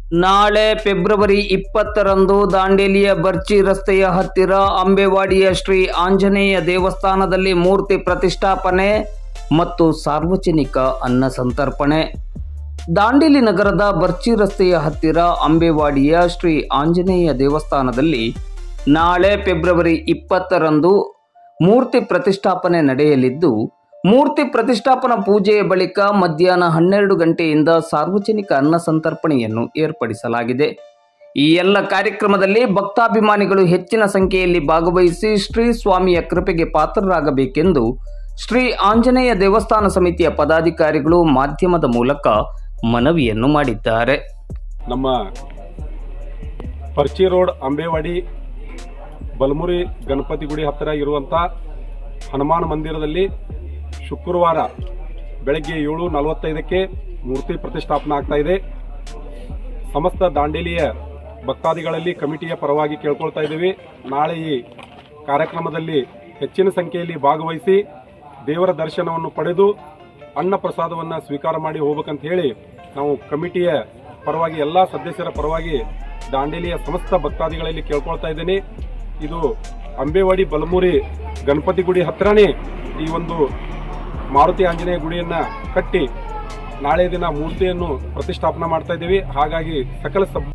ನಾಳೆ ಫೆಬ್ರವರಿ 20ರಂದು ದಾಂಡೇಲಿಯ ಬರ್ಚಿ ರಸ್ತೆಯ ಹತ್ತಿರ ಅಂಬೇವಾಡಿಯ ಶ್ರೀ ಆಂಜನೇಯ ದೇವಸ್ಥಾನದಲ್ಲಿ ಮೂರ್ತಿ ಪ್ರತಿಷ್ಠಾಪನೆ ಮತ್ತು ಸಾರ್ವಜನಿಕ ಅನ್ನ ಸಂತರ್ಪಣೆ. ದಾಂಡೇಲಿ ನಗರದ ಬರ್ಚಿ ರಸ್ತೆಯ ಹತ್ತಿರ ಅಂಬೇವಾಡಿಯ ಶ್ರೀ ಆಂಜನೇಯ ದೇವಸ್ಥಾನದಲ್ಲಿ ನಾಳೆ ಫೆಬ್ರವರಿ 20ರಂದು ಮೂರ್ತಿ ಪ್ರತಿಷ್ಠಾಪನೆ ನಡೆಯಲಿದ್ದು, ಮೂರ್ತಿ ಪ್ರತಿಷ್ಠಾಪನಾ ಪೂಜೆಯ ಬಳಿಕ ಮಧ್ಯಾಹ್ನ 12 ಗಂಟೆಯಿಂದ ಸಾರ್ವಜನಿಕ ಅನ್ನ ಸಂತರ್ಪಣೆಯನ್ನು ಏರ್ಪಡಿಸಲಾಗಿದೆ. ಈ ಎಲ್ಲ ಕಾರ್ಯಕ್ರಮದಲ್ಲಿ ಭಕ್ತಾಭಿಮಾನಿಗಳು ಹೆಚ್ಚಿನ ಸಂಖ್ಯೆಯಲ್ಲಿ ಭಾಗವಹಿಸಿ ಶ್ರೀ ಸ್ವಾಮಿಯ ಕೃಪೆಗೆ ಪಾತ್ರರಾಗಬೇಕೆಂದು ಶ್ರೀ ಆಂಜನೇಯ ದೇವಸ್ಥಾನ ಸಮಿತಿಯ ಪದಾಧಿಕಾರಿಗಳು ಮಾಧ್ಯಮದ ಮೂಲಕ ಮನವಿಯನ್ನು ಮಾಡಿದ್ದಾರೆ. ನಮ್ಮ ಪರ್ಚಿ ರೋಡ್ ಅಂಬೇವಾಡಿ ಬಲಮುರಿ ಗಣಪತಿ ಗುಡಿ ಹತ್ತಿರ ಇರುವಂಥ ಹನುಮಾನ್ ಮಂದಿರದಲ್ಲಿ ಶುಕ್ರವಾರ ಬೆಳಗ್ಗೆ 7:45ಕ್ಕೆ ಮೂರ್ತಿ ಪ್ರತಿಷ್ಠಾಪನೆ ಆಗ್ತಾ ಇದೆ. ಸಮಸ್ತ ದಾಂಡೇಲಿಯ ಭಕ್ತಾದಿಗಳಲ್ಲಿ ಕಮಿಟಿಯ ಪರವಾಗಿ ಕೇಳ್ಕೊಳ್ತಾ ಇದ್ದೀವಿ, ನಾಳೆ ಈ ಕಾರ್ಯಕ್ರಮದಲ್ಲಿ ಹೆಚ್ಚಿನ ಸಂಖ್ಯೆಯಲ್ಲಿ ಭಾಗವಹಿಸಿ ದೇವರ ದರ್ಶನವನ್ನು ಪಡೆದು ಅನ್ನ ಪ್ರಸಾದವನ್ನು ಸ್ವೀಕಾರ ಮಾಡಿ ಹೋಗ್ಬೇಕಂತ ಹೇಳಿ ನಾವು ಕಮಿಟಿಯ ಪರವಾಗಿ ಎಲ್ಲ ಸದಸ್ಯರ ಪರವಾಗಿ ದಾಂಡೇಲಿಯ ಸಮಸ್ತ ಭಕ್ತಾದಿಗಳಲ್ಲಿ ಕೇಳ್ಕೊಳ್ತಾ ಇದ್ದೇನೆ. ಇದು ಅಂಬೇವಾಡಿ ಬಲಮುರಿ ಗಣಪತಿ ಗುಡಿ ಹತ್ತಿರನೇ ಈ ಒಂದು ಮಾರುತಿ ಆಂಜನೇಯ ಗುಡಿಯನ್ನ ಕಟ್ಟಿ ನಾಳೆ ದಿನ ಮೂರ್ತಿಯನ್ನು ಪ್ರತಿಷ್ಠಾಪನೆ ಮಾಡ್ತಾ ಇದ್ದೀವಿ. ಹಾಗಾಗಿ ಸಕಲ